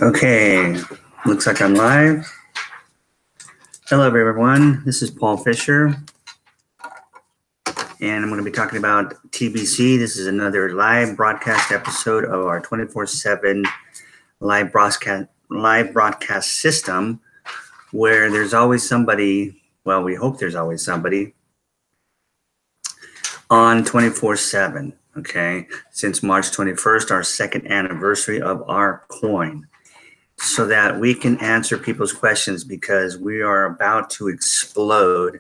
Okay, looks like I'm live. Hello, everyone. This is Paul Fisher, and I'm going to be talking about TBC. This is another live broadcast episode of our 24/7 live broadcast system, where there's always somebody. Well, we hope there's always somebody on 24/7. Okay, since March 21st, our second anniversary of our coin, so that we can answer people's questions, because we are about to explode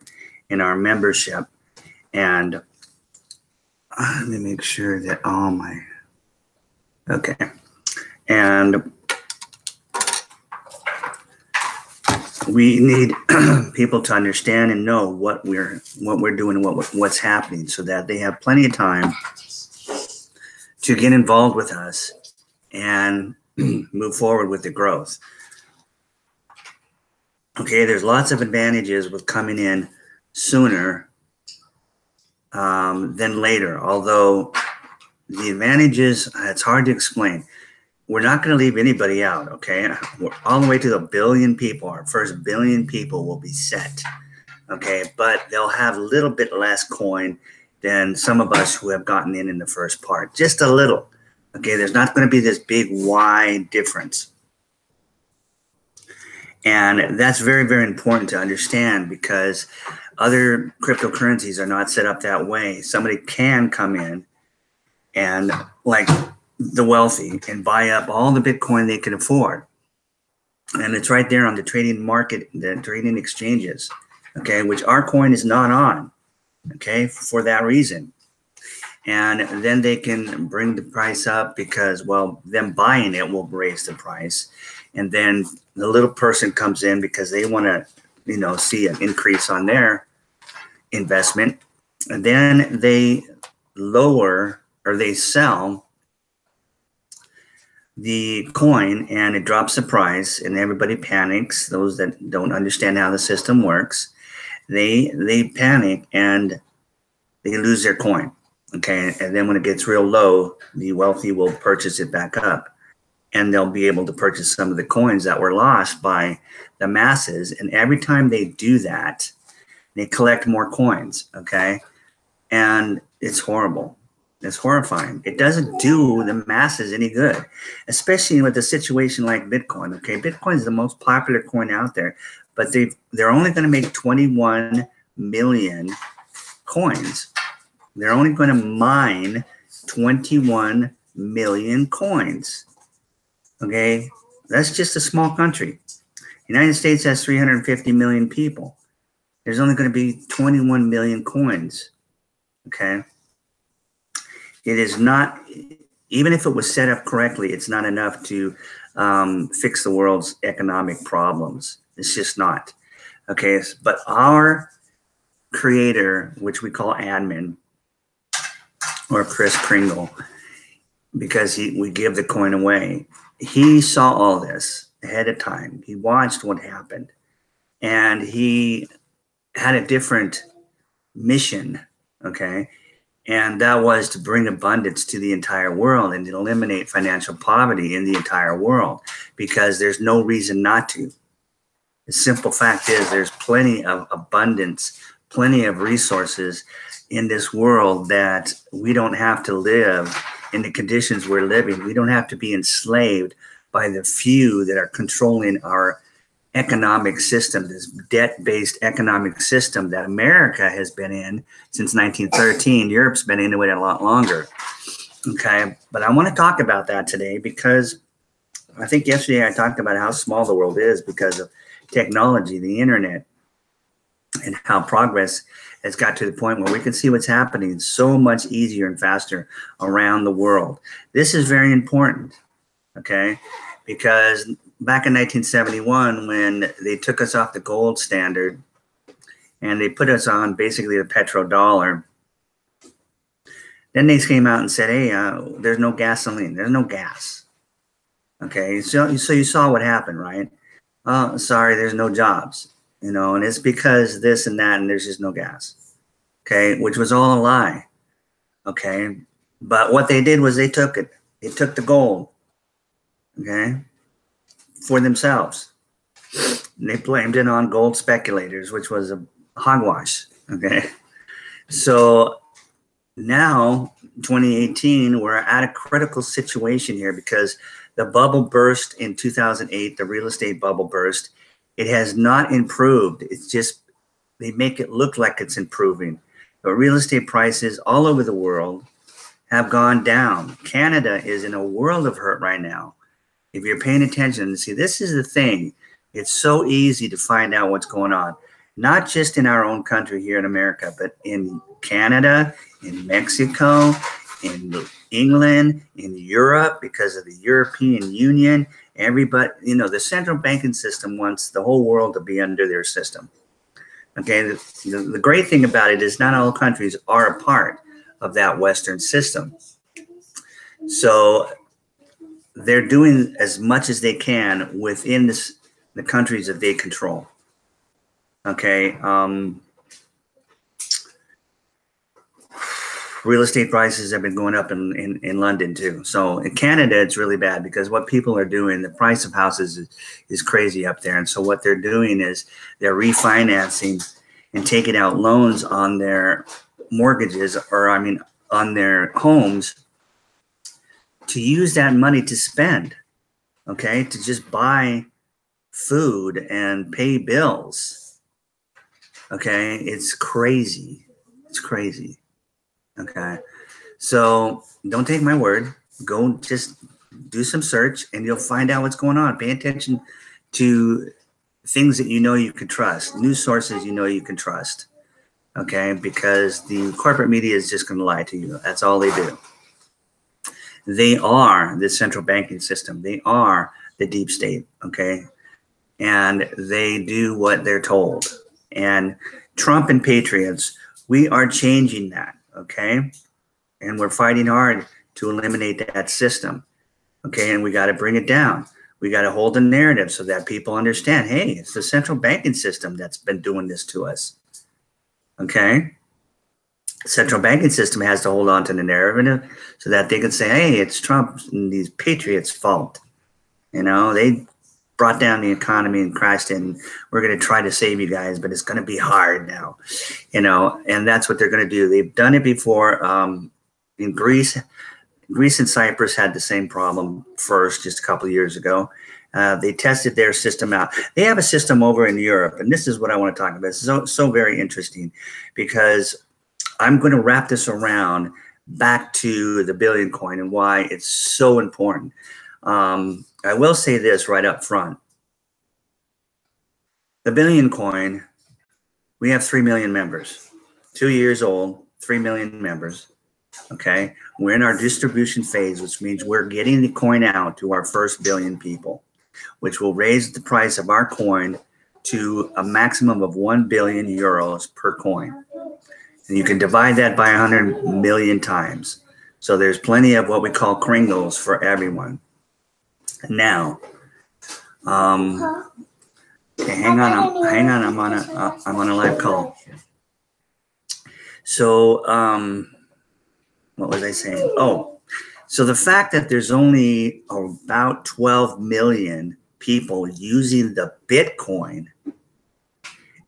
in our membership. And let me make sure that okay. And we need people to understand and know what we're doing and what's happening, so that they have plenty of time to get involved with us and move forward with the growth. Okay, there's lots of advantages with coming in sooner than later. Although the advantages, it's hard to explain. We're not going to leave anybody out, okay? We're all the way to the billion people. Our first billion people will be set, okay? But they'll have a little bit less coin than some of us who have gotten in the first part. Just a little. Okay, there's not going to be this big wide difference. And that's very, very important to understand, because other cryptocurrencies are not set up that way. Somebody can come in and, like the wealthy, and buy up all the Bitcoin they can afford. And it's right there on the trading market, the trading exchanges, okay, which our coin is not on, okay, for that reason. And then they can bring the price up, because, well, them buying it will raise the price. And then the little person comes in because they want to, see an increase on their investment. And then they lower, or they sell the coin, and it drops the price, and everybody panics. Those that don't understand how the system works, they panic and they lose their coin. Okay, and then when it gets real low, the wealthy will purchase it back up, and they'll be able to purchase some of the coins that were lost by the masses. And every time they do that, they collect more coins, okay? And it's horrible. It's horrifying. It doesn't do the masses any good, especially with a situation like Bitcoin, okay? Bitcoin is the most popular coin out there, but they're only going to make 21 million coins. They're only going to mine 21 million coins. Okay, that's just a small country. The United States has 350 million people. There's only going to be 21 million coins. Okay, it is not, even if it was set up correctly, it's not enough to fix the world's economic problems. It's just not. Okay, but our creator, which we call admin, or Chris Kringle, because we give the coin away, he saw all this ahead of time. He watched what happened, and he had a different mission, okay? And that was to bring abundance to the entire world and to eliminate financial poverty in the entire world, because there's no reason not to. The simple fact is there's plenty of abundance, plenty of resources in this world, that we don't have to live in the conditions we're living. We don't have to be enslaved by the few that are controlling our economic system, this debt-based economic system that America has been in since 1913. Europe's been into it a lot longer. Okay, but I want to talk about that today, because I think yesterday I talked about how small the world is because of technology, the internet, and how progress has got to the point where we can see what's happening so much easier and faster around the world. This is very important, okay? Because back in 1971, when they took us off the gold standard and they put us on basically the petrodollar, then they came out and said, hey, there's no gasoline, there's no gas. Okay, so you saw what happened, right? Oh, sorry, there's no jobs. And it's because this and that, and there's just no gas, okay, which was all a lie, okay? But what they did was they took it. They took the gold, okay? for themselves. They blamed it on gold speculators, which was a hogwash. Okay. So now, 2018, we're at a critical situation here because the bubble burst in 2008, the real estate bubble burst. It has not improved. It's just, they make it look like it's improving. But real estate prices all over the world have gone down. Canada is in a world of hurt right now. If you're paying attention, see, this is the thing. It's so easy to find out what's going on, not just in our own country here in America, but in Canada, in Mexico, in England, in Europe, because of the European Union. Everybody, you know, the central banking system wants the whole world to be under their system. Okay, the great thing about it is not all countries are a part of that Western system. So they're doing as much as they can within the countries that they control. Okay. Real estate prices have been going up in London too. So in Canada, it's really bad because what people are doing, the price of houses is crazy up there. And so what they're doing is they're refinancing and taking out loans on their mortgages, or I mean, on their homes, to use that money to spend, okay, to just buy food and pay bills. Okay, it's crazy. It's crazy. Okay, so don't take my word. Go just do some search and you'll find out what's going on. Pay attention to things that you know you can trust, news sources you know you can trust. Okay, because the corporate media is just going to lie to you. That's all they do. They are the central banking system. They are the deep state. Okay, and they do what they're told. And Trump and patriots, we are changing that. Okay, and we're fighting hard to eliminate that system. Okay, and we got to bring it down. We got to hold the narrative so that people understand, hey, it's the central banking system that's been doing this to us. Okay, central banking system has to hold on to the narrative so that they can say, hey, it's Trump and these patriots' fault. You know, they brought down the economy and crashed it, and we're going to try to save you guys, but it's going to be hard now, you know, and that's what they're going to do. They've done it before. In Greece and Cyprus had the same problem first, just a couple of years ago. They tested their system out. They have a system over in Europe, and this is what I want to talk about. It's so very interesting because I'm going to wrap this around back to the billion coin and why it's so important. I will say this right up front. The billion coin, we have 3 million members, 2 years old, 3 million members. Okay. We're in our distribution phase, which means we're getting the coin out to our first billion people, which will raise the price of our coin to a maximum of 1 billion euros per coin. And you can divide that by 100 million times. So there's plenty of what we call kringles for everyone. Now, okay, hang on. I'm on a live call. So, what was I saying? Oh, so the fact that there's only about 12 million people using the Bitcoin,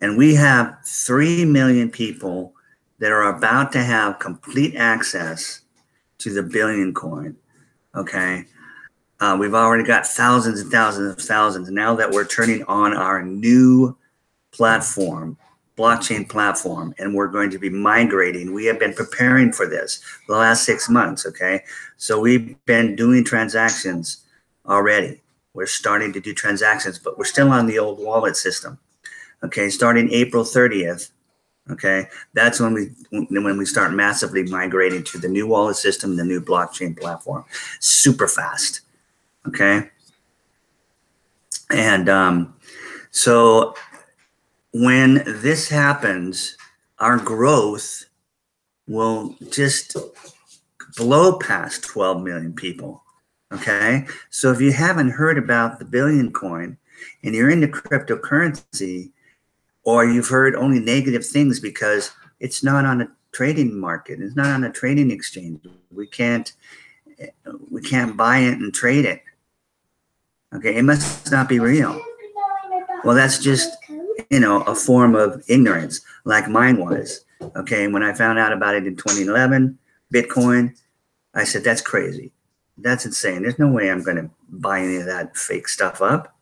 and we have 3 million people that are about to have complete access to the billion coin. Okay. We've already got thousands and thousands of thousands. Now that we're turning on our new platform, blockchain platform, and we're going to be migrating. We have been preparing for this for the last 6 months, okay? So we've been doing transactions already. We're starting to do transactions, but we're still on the old wallet system, okay? Starting April 30th, okay? That's when we start massively migrating to the new wallet system, the new blockchain platform. Super fast. Okay. And so when this happens, our growth will just blow past 12 million people. Okay. So if you haven't heard about the billion coin and you're into cryptocurrency, or you've heard only negative things because it's not on a trading market, it's not on a trading exchange. We can't buy it and trade it. Okay, it must not be real. Well, that's just, a form of ignorance, like mine was. Okay, when I found out about it in 2011, Bitcoin, I said, that's crazy. That's insane. There's no way I'm going to buy any of that fake stuff up.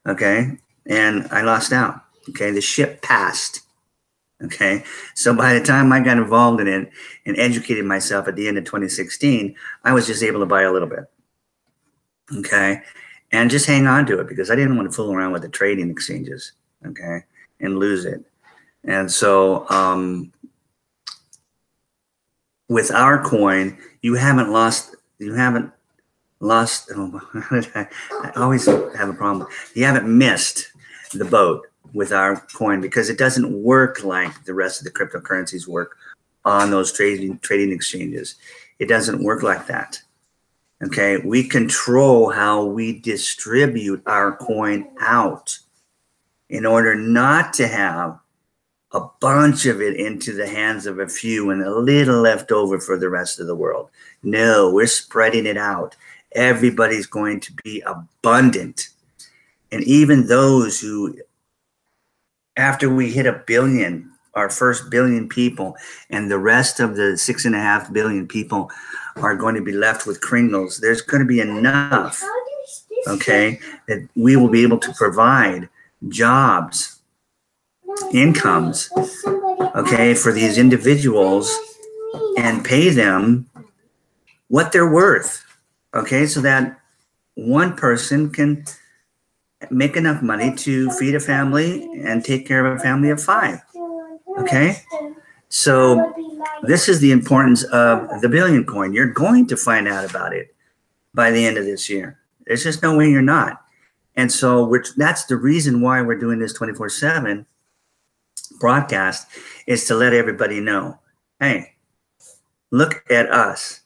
Okay, and I lost out. Okay, the ship passed. Okay, so by the time I got involved in it and educated myself at the end of 2016, I was just able to buy a little bit. Okay, and just hang on to it because I didn't want to fool around with the trading exchanges. Okay, and lose it. And so with our coin, you haven't lost. I always have a problem. You haven't missed the boat with our coin because it doesn't work like the rest of the cryptocurrencies work on those trading exchanges. It doesn't work like that. Okay, we control how we distribute our coin out in order not to have a bunch of it into the hands of a few and a little left over for the rest of the world. No, we're spreading it out. Everybody's going to be abundant. And even those who, after we hit 1 billion, our first 1 billion people, and the rest of the 6.5 billion people are going to be left with kringles, there's going to be enough, okay, that we will be able to provide jobs, incomes, okay, for these individuals and pay them what they're worth, okay, so that one person can make enough money to feed a family and take care of a family of 5, okay? So this is the importance of the billion coin. You're going to find out about it by the end of this year. There's just no way you're not. And so that's the reason why we're doing this 24/7 broadcast, is to let everybody know, hey, look at us.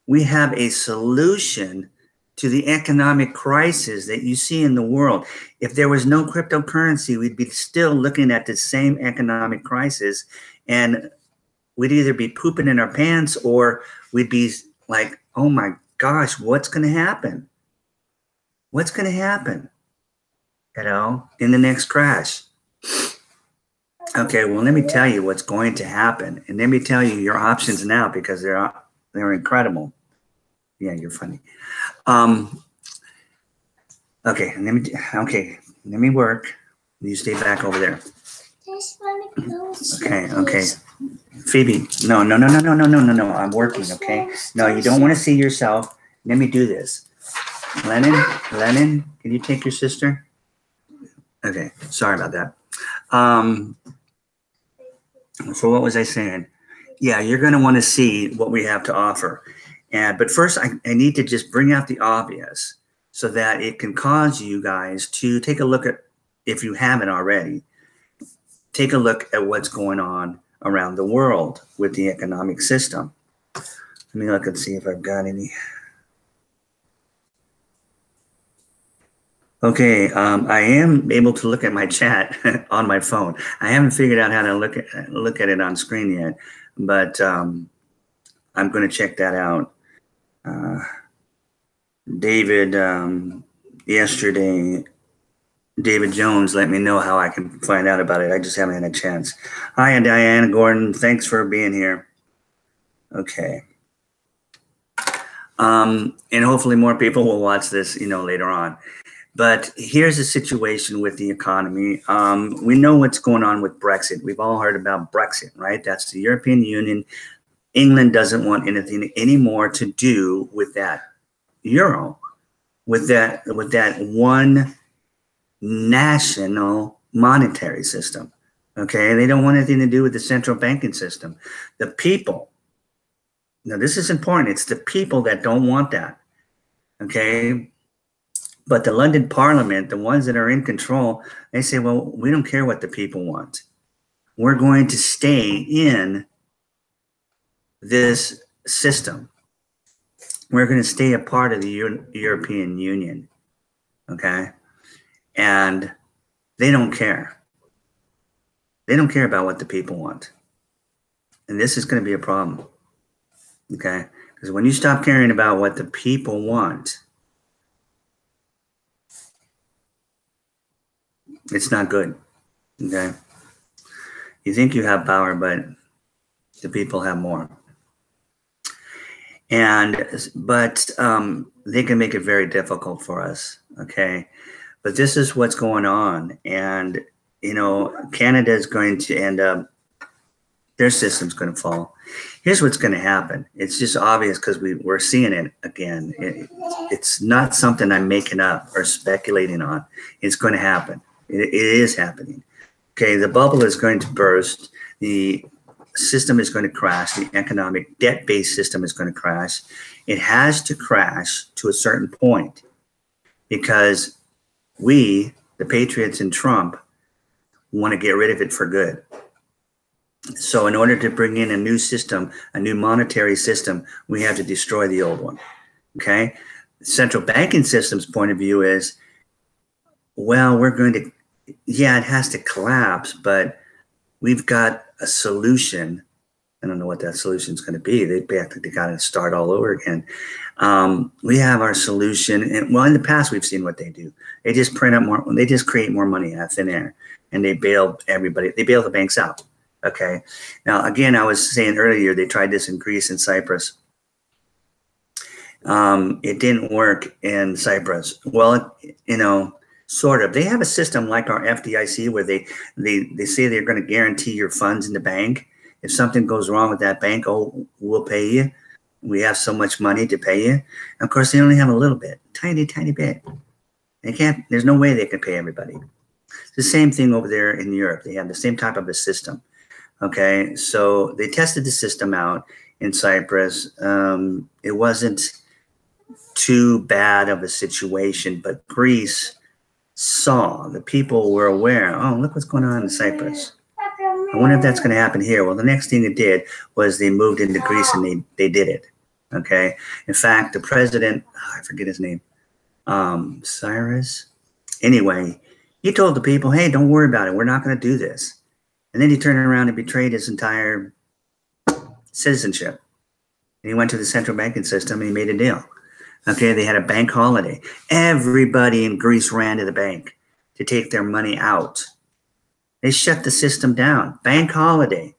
We have a solution to the economic crisis that you see in the world. If there was no cryptocurrency, we'd be still looking at the same economic crisis, and we'd either be pooping in our pants or we'd be like, oh my gosh, what's going to happen? What's going to happen, in the next crash? Okay, well, let me tell you what's going to happen. And let me tell you your options now, because they're incredible. Yeah, you're funny. Okay, let me work. You stay back over there. Okay. Phoebe, no. I'm working, okay? No, you don't want to see yourself. Let me do this. Lennon, can you take your sister? Okay, sorry about that. So what was I saying? Yeah, you're going to want to see what we have to offer. But first, I need to just bring out the obvious so that it can cause you guys to take a look at, if you haven't already, take a look at what's going on around the world with the economic system. Let me look and see if I've got any. Okay, I am able to look at my chat on my phone. I haven't figured out how to look at it on screen yet, but I'm going to check that out. David, yesterday, David Jones let me know how I can find out about it. I just haven't had a chance. Hi, Diane Gordon. Thanks for being here. Okay. And hopefully more people will watch this, later on. But here's the situation with the economy. We know what's going on with Brexit. We've all heard about Brexit, right? That's the European Union. England doesn't want anything anymore to do with that euro, with that one national monetary system. Okay, they don't want anything to do with the central banking system. The people. Now, this is important. It's the people that don't want that. Okay. But the London Parliament, the ones that are in control, they say, well, we don't care what the people want. We're going to stay in this system. We're going to stay a part of the European Union. Okay? And they don't care. They don't care about what the people want. And this is going to be a problem. Okay? Because when you stop caring about what the people want, It's not good. Okay. You think you have power, but the people have more. But they can make it very difficult for us. Okay. But this is what's going on. And, you know, Canada is going to end up, their system's going to fall. Here's what's going to happen. It's just obvious because we're seeing it again. It's not something I'm making up or speculating on. It's going to happen. It is happening. Okay, the bubble is going to burst. The system is going to crash. The economic debt-based system is going to crash. It has to crash to a certain point because we, the Patriots and Trump, want to get rid of it for good. So in order to bring in a new system, a new monetary system, we have to destroy the old one. Okay? Central banking system's point of view is, well, we're going to, yeah, it has to collapse, but we've got a solution. I don't know what that solution is going to be. They got to start all over again. We have our solution. And well, in the past, we've seen what they do. They just print up more. They just create more money out of thin air, and they bail everybody. They bail the banks out. Okay. Now, again, I was saying earlier, they tried this in Greece and Cyprus. It didn't work in Cyprus. Well, you know, sort of. They have a system like our FDIC where they say they're going to guarantee your funds in the bank. If something goes wrong with that bank, oh, we'll pay you. We have so much money to pay you. And of course, they only have a little bit, tiny, tiny bit. They can't, there's no way they can pay everybody. It's the same thing over there in Europe. They have the same type of a system. Okay, so they tested the system out in Cyprus. It wasn't too bad of a situation, but Greece saw, the people were aware, oh, look what's going on in Cyprus. I wonder if that's going to happen here. Well, the next thing it did was they moved into Greece and they did it. Okay, in fact, the president, I forget his name, Cyrus. Anyway, he told the people, hey, don't worry about it. We're not going to do this. And then he turned around and betrayed his entire citizenship. And he went to the central banking system and he made a deal. Okay, they had a bank holiday. Everybody in Greece ran to the bank to take their money out. They shut the system down. Bank holiday.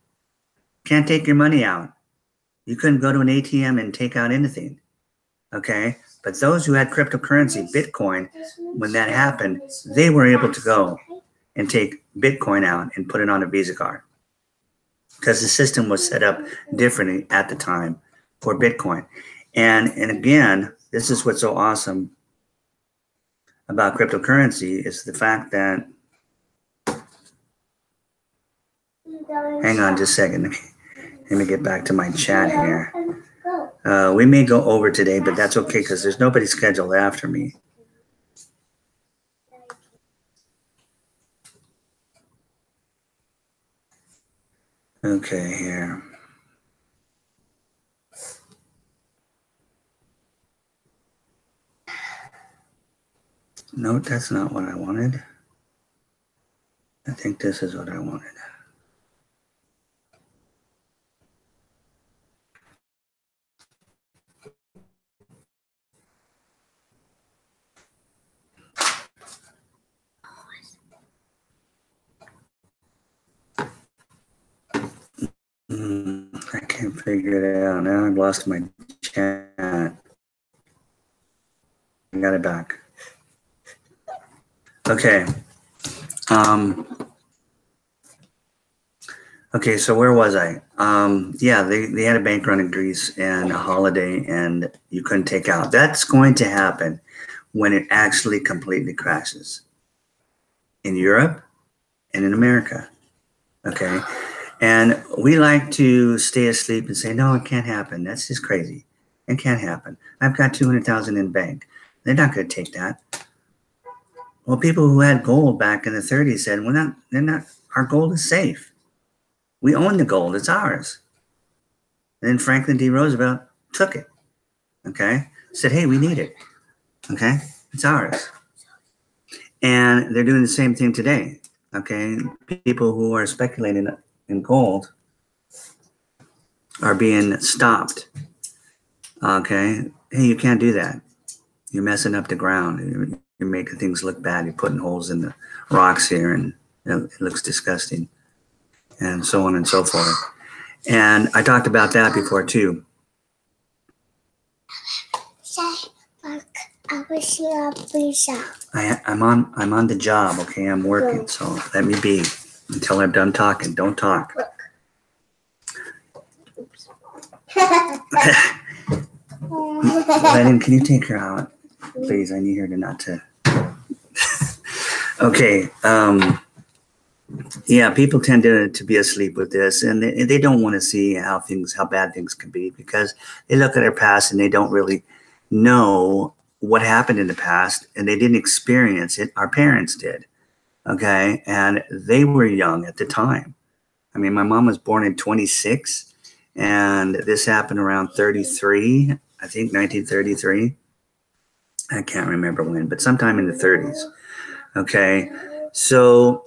Can't take your money out. You couldn't go to an ATM and take out anything. Okay, but those who had cryptocurrency, Bitcoin, when that happened, they were able to go and take Bitcoin out and put it on a Visa card because the system was set up differently at the time for Bitcoin. And again, this is what's so awesome about cryptocurrency is the fact that, hang on just a second, let me get back to my chat here. We may go over today, but that's okay because there's nobody scheduled after me. Okay, here. No, that's not what I wanted. I think this is what I wanted. I can't figure it out. Now I've lost my chat. I got it back. Okay. Okay, so where was I? Yeah, they had a bank run in Greece and a holiday and you couldn't take out. That's going to happen when it actually completely crashes in Europe and in America. Okay. And we like to stay asleep and say, no, it can't happen. That's just crazy. It can't happen. I've got 200,000 in bank. They're not going to take that. Well, people who had gold back in the 30s said, well, they're not, our gold is safe. We own the gold. It's ours. And then Franklin D. Roosevelt took it. Okay. Said, hey, we need it. Okay. It's ours. And they're doing the same thing today. Okay. People who are speculating in gold are being stopped. Okay. Hey, you can't do that. You're messing up the ground. You're making things look bad. You're putting holes in the rocks here, and it looks disgusting, and so on and so forth. And I talked about that before too. I'm on the job. Okay, I'm working. So let me be until I'm done talking. Don't talk. Lennon, can you take her out, please? I need her to not to. Okay. Yeah, people tend to be asleep with this, and they don't want to see how bad things can be, because they look at their past and they don't really know what happened in the past, and they didn't experience it. Our parents did, okay, and they were young at the time. I mean, my mom was born in 26, and this happened around 33, I think 1933. I can't remember when, but sometime in the 30s. Okay, so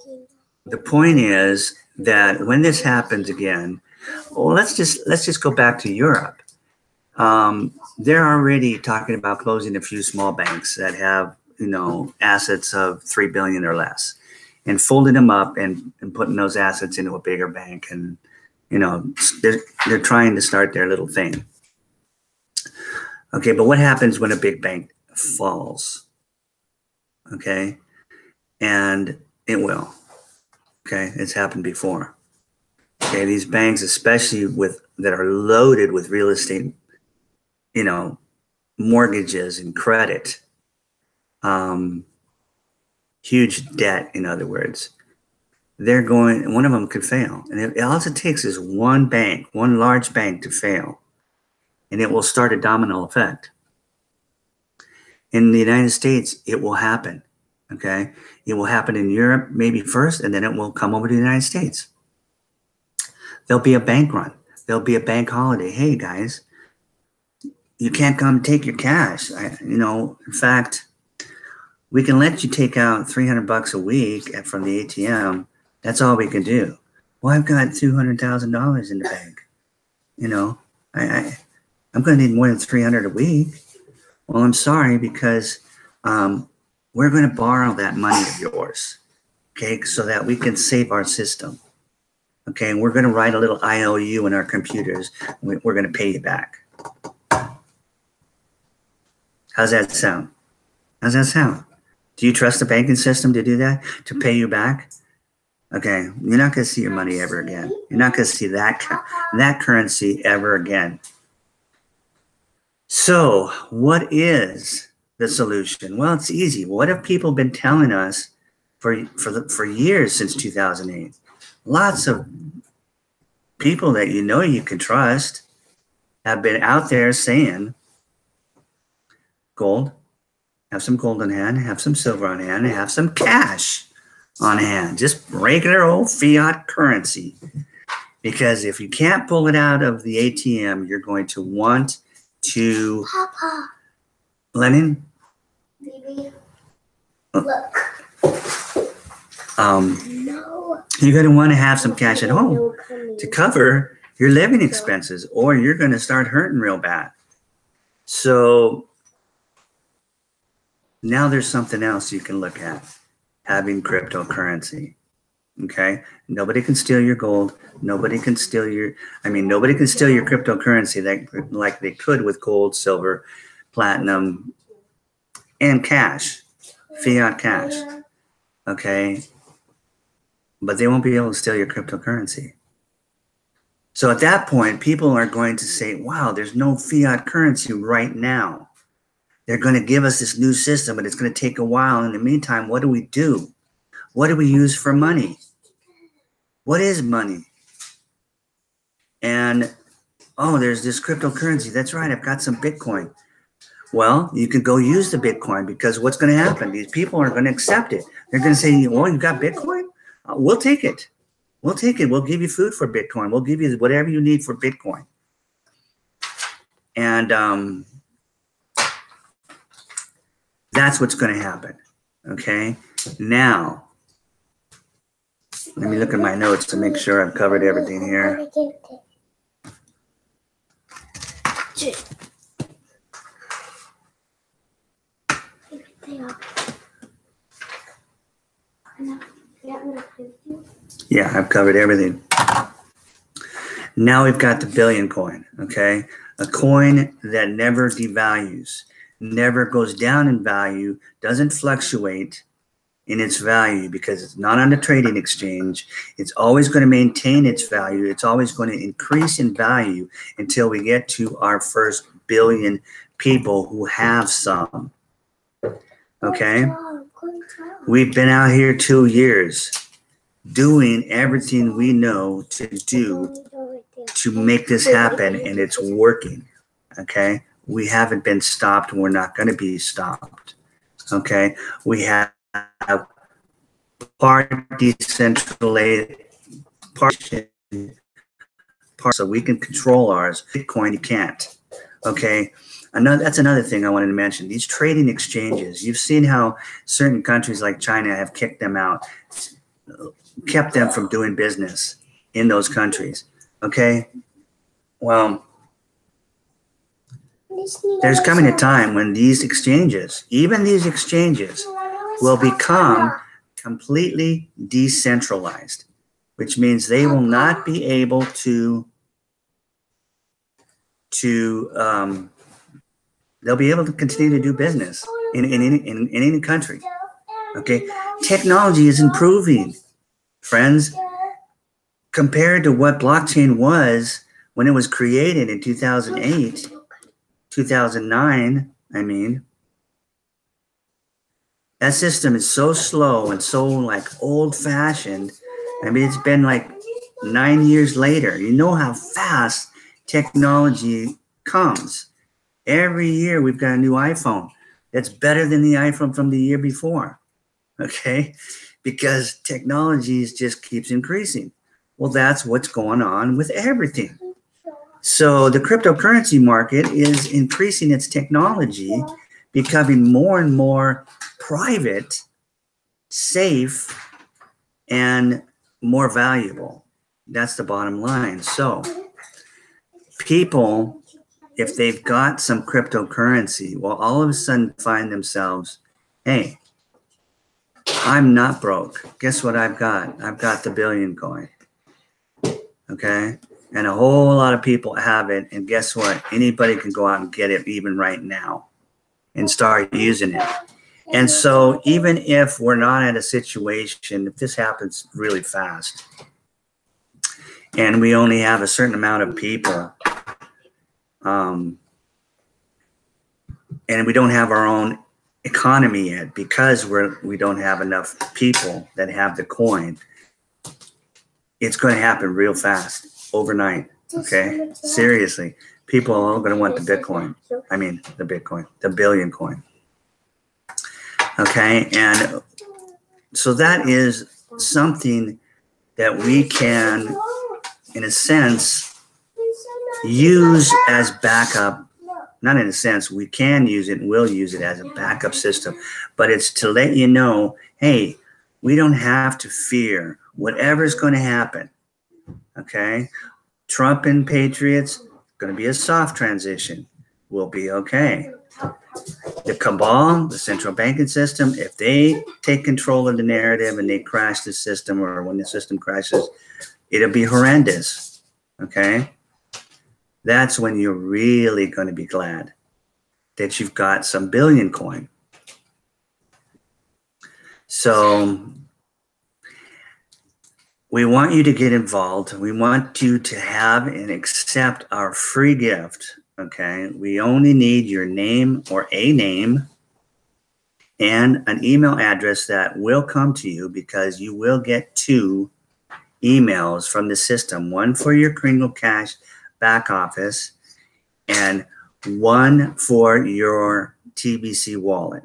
the point is that when this happens again, well, let's just go back to Europe. They're already talking about closing a few small banks that have, assets of 3 billion or less, and folding them up and putting those assets into a bigger bank. And, they're trying to start their little thing. Okay, but what happens when a big bank falls? Okay, and it will. Okay, it's happened before. Okay, these banks, especially that are loaded with real estate, mortgages and credit, huge debt, in other words, one of them could fail. And all it takes is one large bank to fail, and it will start a domino effect. In the United States, it will happen. Okay, it will happen in Europe maybe first, and then it will come over to the United States. There'll be a bank run. There'll be a bank holiday. Hey guys, you can't come take your cash. In fact, we can let you take out $300 a week from the ATM. That's all we can do. Well, I've got $200,000 in the bank. I'm going to need more than $300 a week. Well, I'm sorry, because we're going to borrow that money of yours, okay, so that we can save our system. Okay, and we're going to write a little IOU in our computers. We're going to pay you back. How's that sound? How's that sound? Do you trust the banking system to do that, to pay you back? Okay, you're not going to see your money ever again. You're not going to see that currency ever again. So what is the solution? Well, it's easy. What have people been telling us for years, since 2008? Lots of people that you can trust have been out there saying, gold, have some gold on hand, have some silver on hand, and have some cash on hand. Just regular old fiat currency. Because if you can't pull it out of the ATM, you're going to want to... Papa. Lennon? Baby. Look. No. You're going to want to have some cash at home to cover your living expenses, or you're going to start hurting real bad. So now there's something else you can look at, having cryptocurrency. Okay, nobody can steal your gold. Nobody can steal your cryptocurrency like they could with gold, silver, platinum, and cash, fiat cash. Okay, but they won't be able to steal your cryptocurrency. So at that point, people are going to say, wow, there's no fiat currency right now. They're going to give us this new system, but it's going to take a while. In the meantime, what do we do? What do we use for money? What is money? And, oh, there's this cryptocurrency. That's right, I've got some Bitcoin. Well, you can go use the Bitcoin, because what's going to happen? These people are going to accept it. They're going to say, well, you got Bitcoin? We'll take it. We'll take it. We'll give you food for Bitcoin. We'll give you whatever you need for Bitcoin. And that's what's going to happen. Okay? Now, let me look at my notes to make sure I've covered everything here. Yeah, I've covered everything. Now we've got the billion coin, okay? A coin that never devalues, never goes down in value, doesn't fluctuate in its value because it's not on the trading exchange. It's always going to maintain its value. It's always going to increase in value until we get to our first billion people who have some. Okay? We've been out here 2 years doing everything we know to do to make this happen, and it's working. Okay? We haven't been stopped. We're not going to be stopped. Okay? We have part decentralized, part so we can control ours. Bitcoin, you can't. Okay? That's another thing I wanted to mention. These trading exchanges, you've seen how certain countries like China have kicked them out, kept them from doing business in those countries. Okay? Well, there's coming a time when these exchanges, even these exchanges, will become completely decentralized, which means they will not be able to they'll be able to continue to do business in any country. Okay, technology is improving, friends. Compared to what blockchain was when it was created in 2008, 2009, I mean, that system is so slow and so like old-fashioned. I mean, it's been like 9 years later. You know how fast technology comes. Every year we've got a new iPhone that's better than the iPhone from the year before, okay? Because technology just keeps increasing. Well, that's what's going on with everything. So the cryptocurrency market is increasing its technology, becoming more and more private, safe, and more valuable. That's the bottom line. So people, if they've got some cryptocurrency, will all of a sudden find themselves, hey, I'm not broke. Guess what I've got? I've got the billion coin. Okay? And a whole lot of people have it. And guess what? Anybody can go out and get it even right now and start using it. And so even if we're not at a situation, if this happens really fast, and we only have a certain amount of people, and we don't have our own economy yet because we don't have enough people that have the coin, it's going to happen real fast, overnight, okay? Seriously, people are all going to want the Bitcoin. I mean, the billion coin. Okay, and so that is something that we can, in a sense, use as backup. Not in a sense, we can use it and will use it as a backup system, but it's to let you know, hey, we don't have to fear whatever's going to happen, okay? Trump and Patriots, going to be a soft transition. We'll be okay. The cabal, the central banking system, if they take control of the narrative and they crash the system, or when the system crashes, it'll be horrendous, okay? That's when you're really going to be glad that you've got some billion coin. So we want you to get involved. We want you to have and accept our free gift. Okay, we only need your name or a name and an email address that will come to you, because you will get 2 emails from the system, one for your Kringle Cash back office and one for your TBC wallet.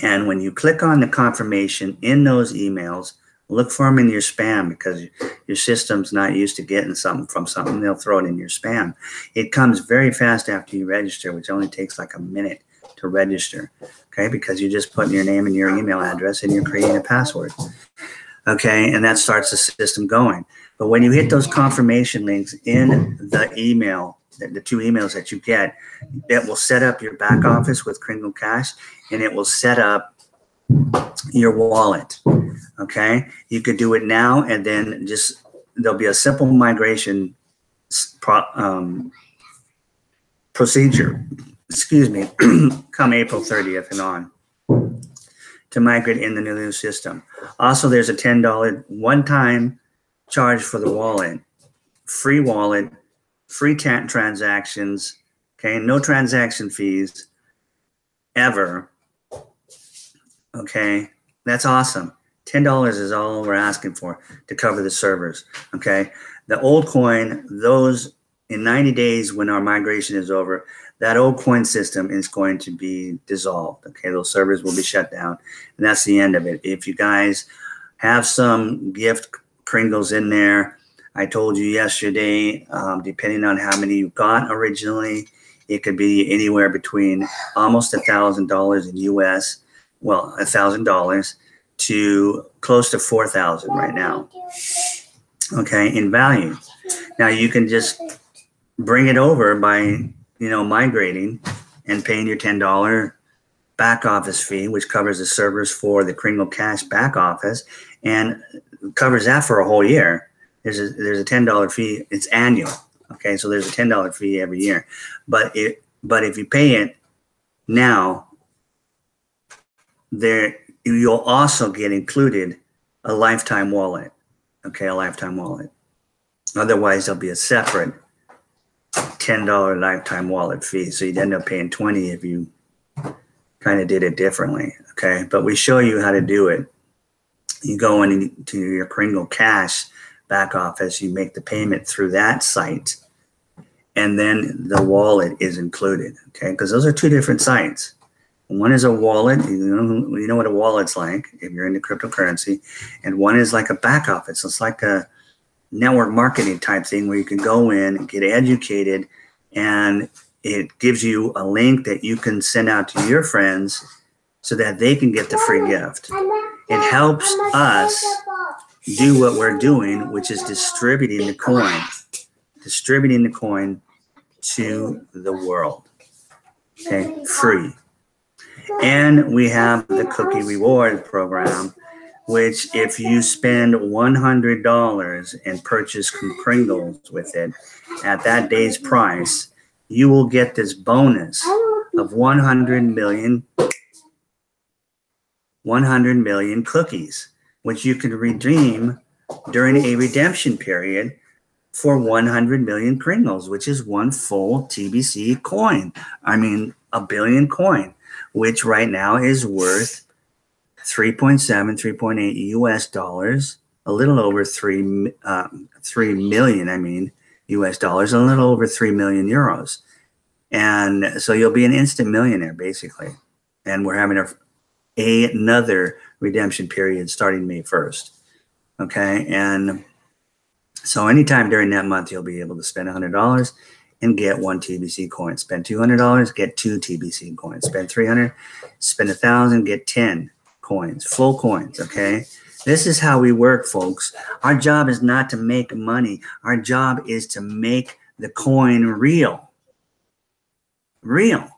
And when you click on the confirmation in those emails, look for them in your spam, because your system's not used to getting something from something. They'll throw it in your spam. It comes very fast after you register, which only takes like a minute to register, okay? Because you're just putting your name and your email address and you're creating a password, okay? And that starts the system going. But when you hit those confirmation links in the email, the 2 emails that you get, that will set up your back office with Kringle Cash, and it will set up your wallet. Okay, you could do it now, and then just there'll be a simple migration procedure. Excuse me, come April 30th and on to migrate in the new system. Also, there's a $10 one-time charge for the wallet, free transactions. Okay, no transaction fees ever. Okay, that's awesome. $10 is all we're asking for to cover the servers. Okay, the old coin, those in 90 days when our migration is over, that old coin system is going to be dissolved. Okay, those servers will be shut down, and that's the end of it. If you guys have some gift Kringles in there, I told you yesterday, depending on how many you got originally, it could be anywhere between almost $1,000 in US, well, $1,000 to close to 4,000 right now. Okay, in value. Now you can just bring it over by, migrating and paying your $10 back office fee, which covers the servers for the Kringle Cash back office and covers that for a whole year. There's a $10 fee. It's annual. Okay, so there's a $10 fee every year. But if you pay it now, you'll also get included a lifetime wallet. Okay, a lifetime wallet. Otherwise, there'll be a separate $10 lifetime wallet fee. So you'd end up paying $20 if you kind of did it differently. Okay, but we show you how to do it. You go into your Kringle Cash back office, you make the payment through that site, and then the wallet is included. Okay, because those are two different sites. One is a wallet, you know what a wallet's like if you're into cryptocurrency, and one is like a back office. It's like a network marketing type thing where you can go in, get educated, and it gives you a link that you can send out to your friends so that they can get the free gift. It helps us do what we're doing, which is distributing the coin to the world. Okay, free. And we have the cookie reward program, which if you spend $100 and purchase Kringles with it at that day's price, you will get this bonus of 100 million cookies, which you can redeem during a redemption period for 100 million Kringles, which is one full TBC coin. I mean, a billion coin, which right now is worth 3.8 US dollars, a little over 3 million, US dollars, a little over 3 million euros. And so you'll be an instant millionaire, basically. And we're having another redemption period starting May 1st. Okay. And so anytime during that month, you'll be able to spend $100 and get one TBC coin. Spend $200, get 2 TBC coins. Spend $300, spend $1,000, get 10 coins, full coins. Okay. This is how we work, folks. Our job is not to make money. Our job is to make the coin real. Real.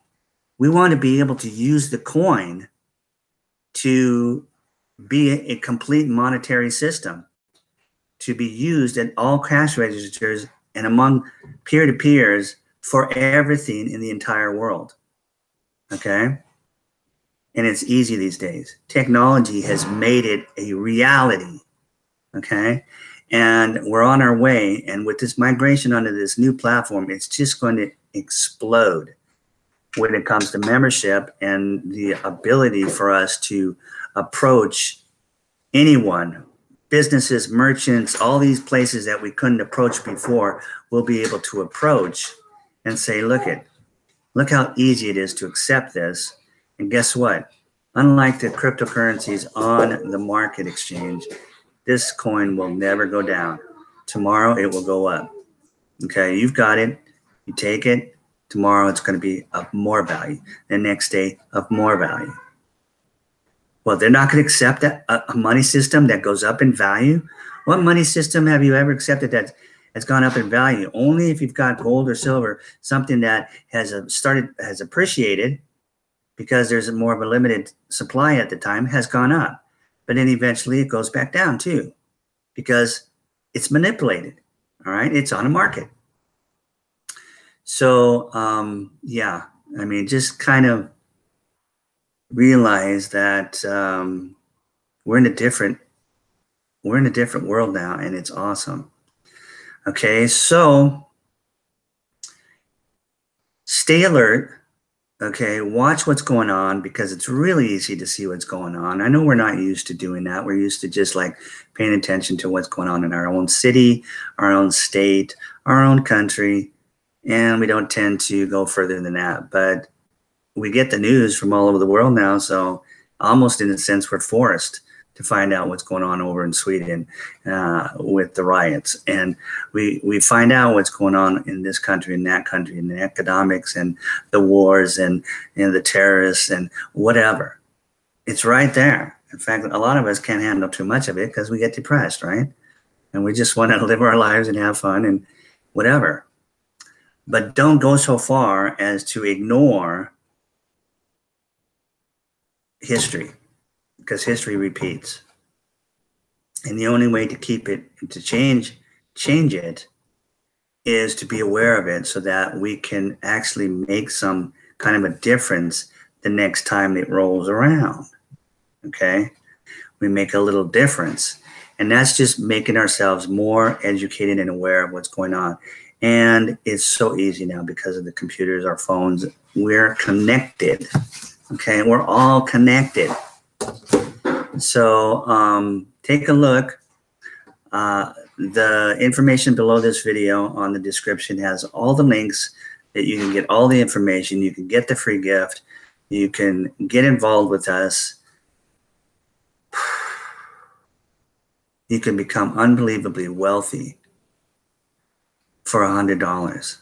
We want to be able to use the coin to be a complete monetary system, to be used at all cash registers and among peer-to-peers for everything in the entire world. Okay? And it's easy these days. Technology has made it a reality. Okay? And we're on our way. And with this migration onto this new platform, it's just going to explode when it comes to membership and the ability for us to approach anyone, businesses, merchants, all these places that we couldn't approach before, we'll be able to approach and say, look how easy it is to accept this. And guess what? Unlike the cryptocurrencies on the market exchange, this coin will never go down. Tomorrow it will go up. Okay, you've got it. You take it. Tomorrow it's going to be of more value. The next day of more value. Well, they're not going to accept a money system that goes up in value. What money system have you ever accepted that's gone up in value? Only if you've got gold or silver, something that has appreciated, because there's more of a limited supply at the time, has gone up. But then eventually it goes back down too, because it's manipulated. All right, it's on a market. So yeah, I mean, just kind of realize that we're in a different world now, and it's awesome. Okay, so stay alert. Okay, watch what's going on, because it's really easy to see what's going on. I know we're not used to doing that. We're used to just like paying attention to what's going on in our own city, our own state, our own country, and we don't tend to go further than that. But we get the news from all over the world now, so almost in a sense we're forced to find out what's going on over in Sweden with the riots. And we find out what's going on in this country and that country, and the economics and the wars and the terrorists and whatever. It's right there. In fact, a lot of us can't handle too much of it because we get depressed, right? And we just want to live our lives and have fun and whatever. But don't go so far as to ignore history, because history repeats. And the only way to keep it, to change it, is to be aware of it, so that we can actually make some kind of a difference the next time it rolls around. Okay? We make a little difference. And that's just making ourselves more educated and aware of what's going on. And it's so easy now because of the computers, our phones. We're connected. Okay? We're all connected. So take a look. The information below this video on the description has all the links that you can get all the information. You can get the free gift. You can get involved with us. You can become unbelievably wealthy for $100.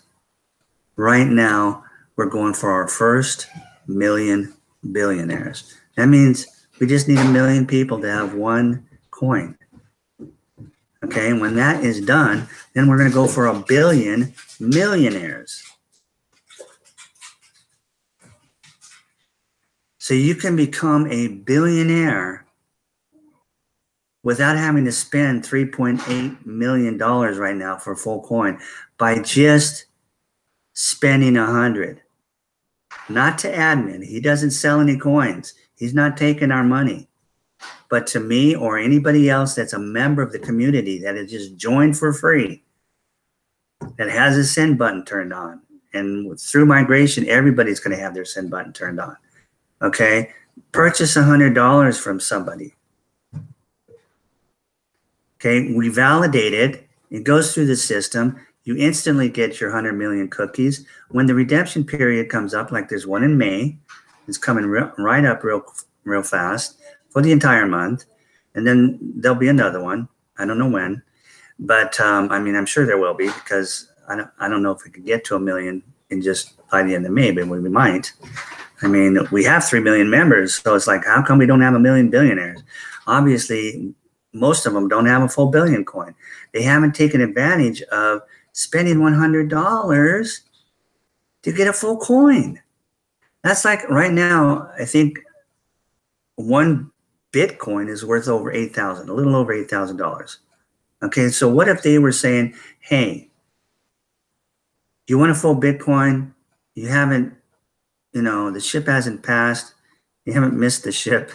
Right now, we're going for our first million billionaires. That means we just need 1 million people to have one coin. Okay, and when that is done, then we're going to go for 1 billion millionaires. So you can become a billionaire without having to spend $3.8 million right now for a full coin, by just spending 100. Not to admin. He doesn't sell any coins. He's not taking our money. But to me or anybody else that's a member of the community that has just joined for free, that has a send button turned on, and through migration, everybody's going to have their send button turned on. Okay? Purchase $100 from somebody. Okay? We validate it. It goes through the system. You instantly get your 100 million cookies. When the redemption period comes up, like there's one in May, it's coming right up real fast for the entire month. And then there'll be another one. I don't know when. But, I mean, I'm sure there will be, because I don't know if we could get to 1 million in just by the end of May, but we might. I mean, we have 3 million members, so it's like, how come we don't have 1 million billionaires? Obviously, most of them don't have a full billion coin. They haven't taken advantage of spending $100 to get a full coin. That's like right now, I think one Bitcoin is worth over $8,000, a little over $8,000. Okay, so what if they were saying, hey, you want a full Bitcoin? You haven't, the ship hasn't passed. You haven't missed the ship.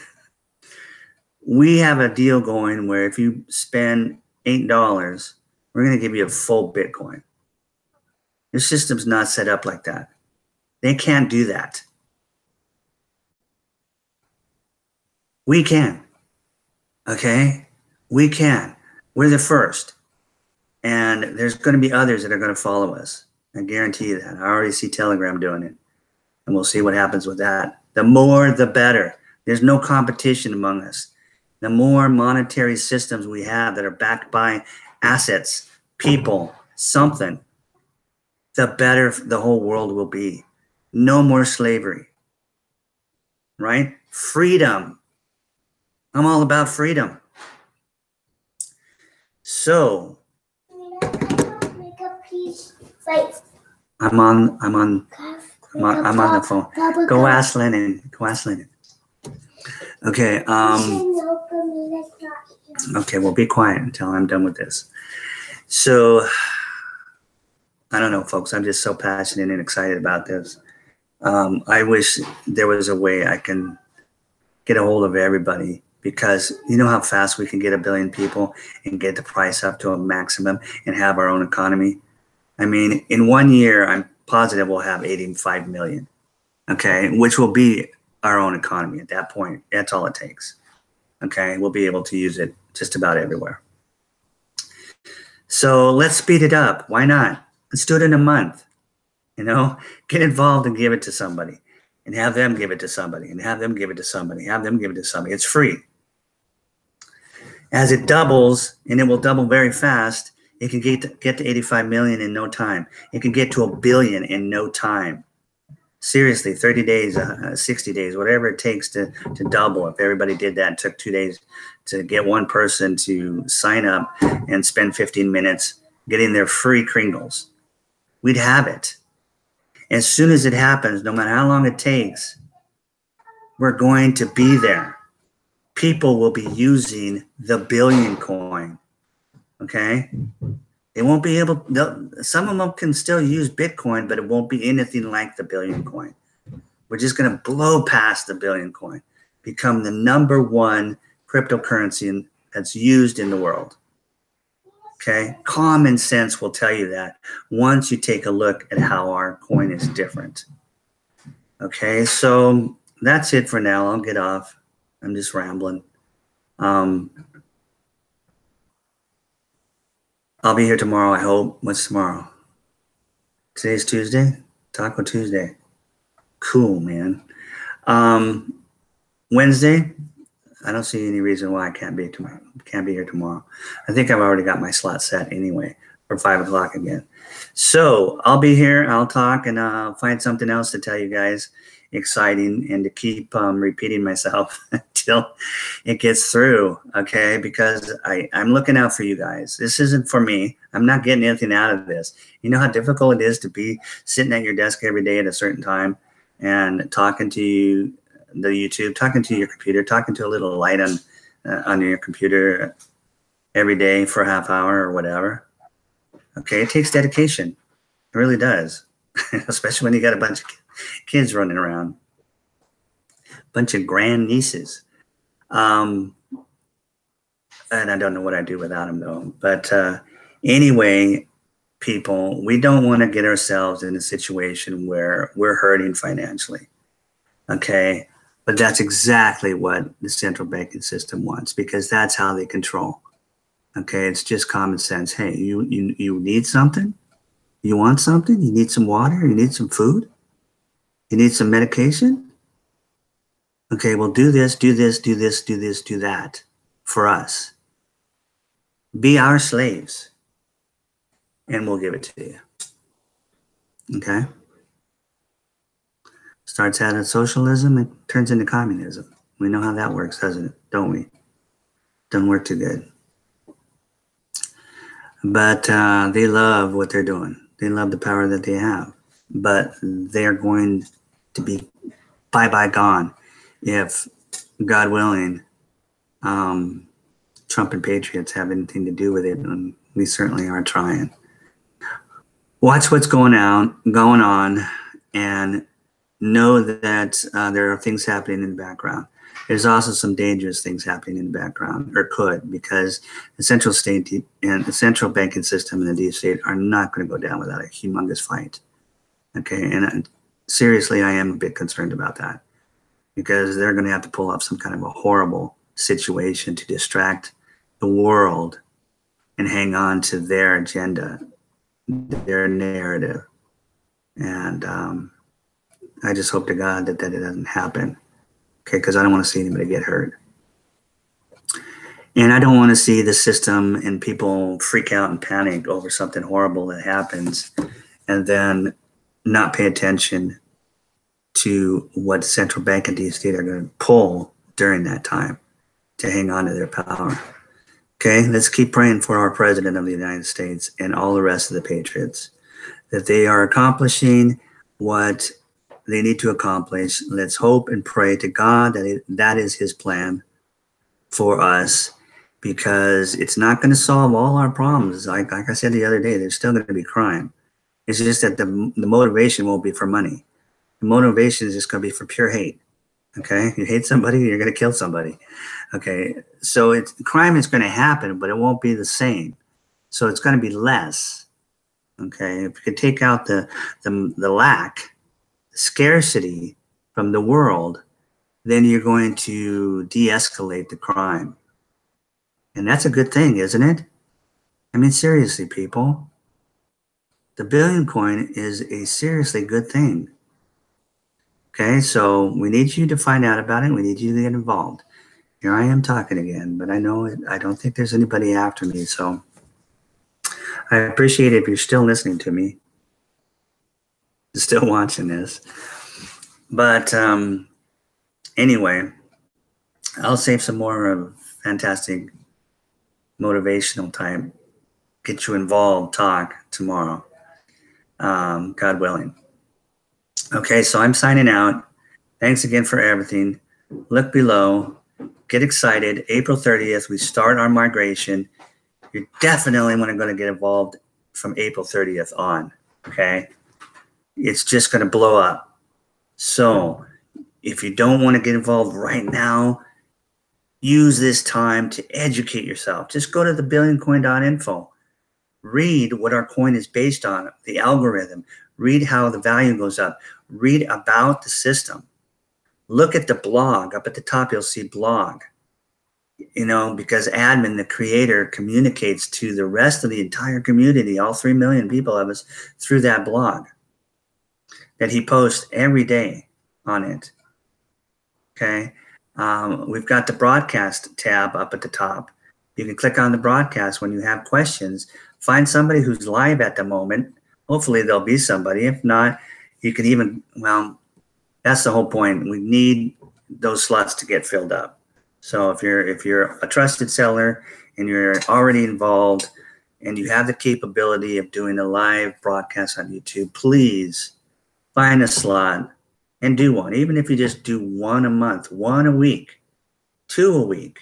We have a deal going where if you spend $8, we're going to give you a full Bitcoin. Your system's not set up like that. They can't do that. We can. Okay? We can. We're the first. And there's going to be others that are going to follow us. I guarantee you that. I already see Telegram doing it. And we'll see what happens with that. The more, the better. There's no competition among us. The more monetary systems we have that are backed by assets, people, something, the better the whole world will be. No more slavery. Right? Freedom. I'm all about freedom. So Make a piece like I'm on I'm on the phone. Go ask Lennon. Go ask Lennon. Okay. Okay, well, be quiet until I'm done with this. So, I don't know, folks. I'm just so passionate and excited about this. I wish there was a way I can get a hold of everybody, because you know how fast we can get 1 billion people and get the price up to a maximum and have our own economy. I mean, in 1 year, I'm positive we'll have 85 million, okay, which will be our own economy at that point. That's all it takes, okay? We'll be able to use it just about everywhere. So let's speed it up. Why not? Let's do it in a month, you know? Get involved and give it to somebody, and have them give it to somebody, and have them give it to somebody, have them give it to somebody. It's free. As it doubles, and it will double very fast, it can get to 85 million in no time. It can get to 1 billion in no time. Seriously, 30 days, 60 days, whatever it takes to double. If everybody did that, it took 2 days to get one person to sign up and spend 15 minutes getting their free Kringles, we'd have it. As soon as it happens, no matter how long it takes, we're going to be there. People will be using the billion coin, okay? They won't be able, some of them can still use Bitcoin, but it won't be anything like the billion coin. We're just going to blow past the billion coin, become the #1 cryptocurrency that's used in the world. Okay, common sense will tell you that once you take a look at how our coin is different. Okay, so that's it for now. I'll get off. I'm just rambling. I'll be here tomorrow, I hope. What's tomorrow? Today's Tuesday? Taco Tuesday. Cool, man. Wednesday, I don't see any reason why I can't be here tomorrow. I think I've already got my slot set anyway for 5 o'clock again. So I'll be here. I'll talk and find something else to tell you guys exciting, and to keep repeating myself until it gets through, okay? Because I'm looking out for you guys. This isn't for me. I'm not getting anything out of this. You know how difficult it is to be sitting at your desk every day at a certain time and talking to you, the YouTube, talking to your computer, talking to a little light on your computer every day for a half hour or whatever. Okay, it takes dedication. It really does, especially when you got a bunch of kids running around, bunch of grand nieces. And I don't know what I'd do without them though. But anyway, people, we don't want to get ourselves in a situation where we're hurting financially. Okay. But that's exactly what the central banking system wants, because that's how they control. Okay. It's just common sense. Hey, you need something? You want something? You need some water? You need some food? You need some medication? Okay, well, do this, do this, do this, do this, do that for us. Be our slaves, and we'll give it to you. Okay? Starts out as socialism, it turns into communism. We know how that works, doesn't it? Don't we? Doesn't work too good. But they love what they're doing. They love the power that they have. But they're going to be bye-bye gone if, God willing, Trump and Patriots have anything to do with it, and we certainly are trying. Watch what's going on, and know that there are things happening in the background. There's also some dangerous things happening in the background, or could, because the central state and the central banking system and the deep state are not going to go down without a humongous fight. Okay, and seriously, I am a bit concerned about that, because they're going to have to pull off some kind of a horrible situation to distract the world and hang on to their agenda, their narrative. And I just hope to God that it doesn't happen, okay, because I don't want to see anybody get hurt. And I don't want to see the system and people freak out and panic over something horrible that happens and then not pay attention to what central bank and deep state are going to pull during that time to hang on to their power. Okay, let's keep praying for our president of the United States and all the rest of the patriots, that they are accomplishing what they need to accomplish. Let's hope and pray to God that that is his plan for us, because it's not going to solve all our problems. Like I said the other day, there's still going to be crime. It's just that the motivation won't be for money. The motivation is just going to be for pure hate. Okay, you hate somebody, you're going to kill somebody. Okay, so crime is going to happen, but it won't be the same. So it's going to be less. Okay, if you could take out the lack, scarcity from the world, then you're going to de-escalate the crime. And that's a good thing, isn't it? I mean, seriously, people. The billion coin is a seriously good thing. Okay, so we need you to find out about it. We need you to get involved. Here I am talking again, but I don't think there's anybody after me. So I appreciate it if you're still listening to me, still watching this. But anyway, I'll save some more fantastic motivational type, get you involved talk tomorrow, God willing. Okay, so I'm signing out. Thanks again for everything. Look below. Get excited. April 30th, we start our migration. You're definitely going to get involved from April 30th on. Okay, it's just going to blow up. So if you don't want to get involved right now, use this time to educate yourself. Just go to thebillioncoin.info. Read what our coin is based on, the algorithm. Read how the value goes up. Read about the system. Look at the blog. Up at the top, you'll see blog. You know, because admin, the creator, communicates to the rest of the entire community, all 3 million people of us, through that blog that he posts every day on it. Okay. We've got the broadcast tab up at the top. You can click on the broadcast when you have questions. Find somebody who's live at the moment. Hopefully there'll be somebody. If not, you can even, well, that's the whole point. We need those slots to get filled up. So if you're a trusted seller and you're already involved and you have the capability of doing a live broadcast on YouTube, please find a slot and do one. Even if you just do one a month, one a week, 2 a week.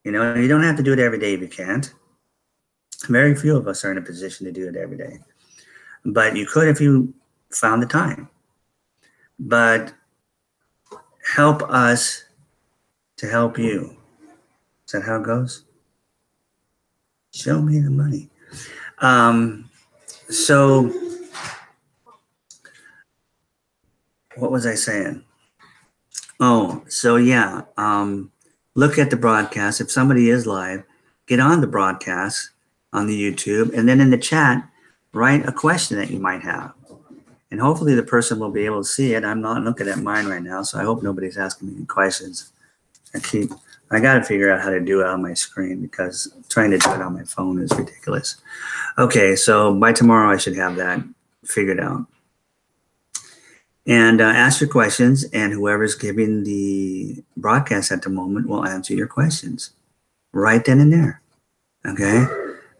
You know, you don't have to do it every day if you can't. Very few of us are in a position to do it every day. But you could if you found the time. But help us to help you. Is that how it goes? Show me the money. So what was I saying? Oh, so yeah. Look at the broadcast. If somebody is live, get on the broadcast on the YouTube, and then in the chat, write a question that you might have. And hopefully the person will be able to see it. I'm not looking at mine right now, so I hope nobody's asking me any questions. I got to figure out how to do it on my screen, because trying to do it on my phone is ridiculous. Okay, so by tomorrow I should have that figured out. And ask your questions, and whoever's giving the broadcast at the moment will answer your questions right then and there. Okay?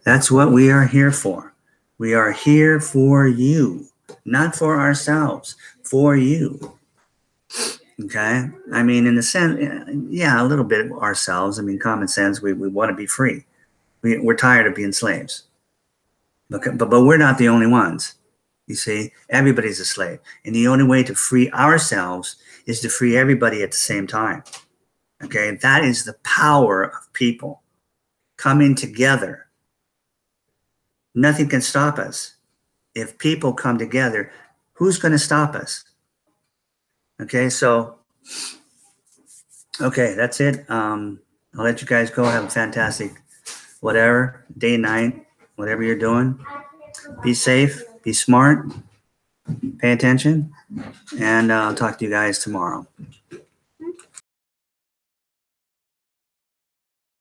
That's what we are here for. We are here for you, not for ourselves, for you. Okay? I mean, in a sense, yeah, a little bit of ourselves. I mean, common sense, we want to be free. We're tired of being slaves. But we're not the only ones. You see, everybody's a slave. And the only way to free ourselves is to free everybody at the same time. Okay? That is the power of people coming together. Nothing can stop us. If people come together, who's going to stop us? Okay, so, okay, that's it. I'll let you guys go. Have a fantastic whatever, day, night, whatever you're doing. Be safe, be smart, pay attention, and I'll talk to you guys tomorrow.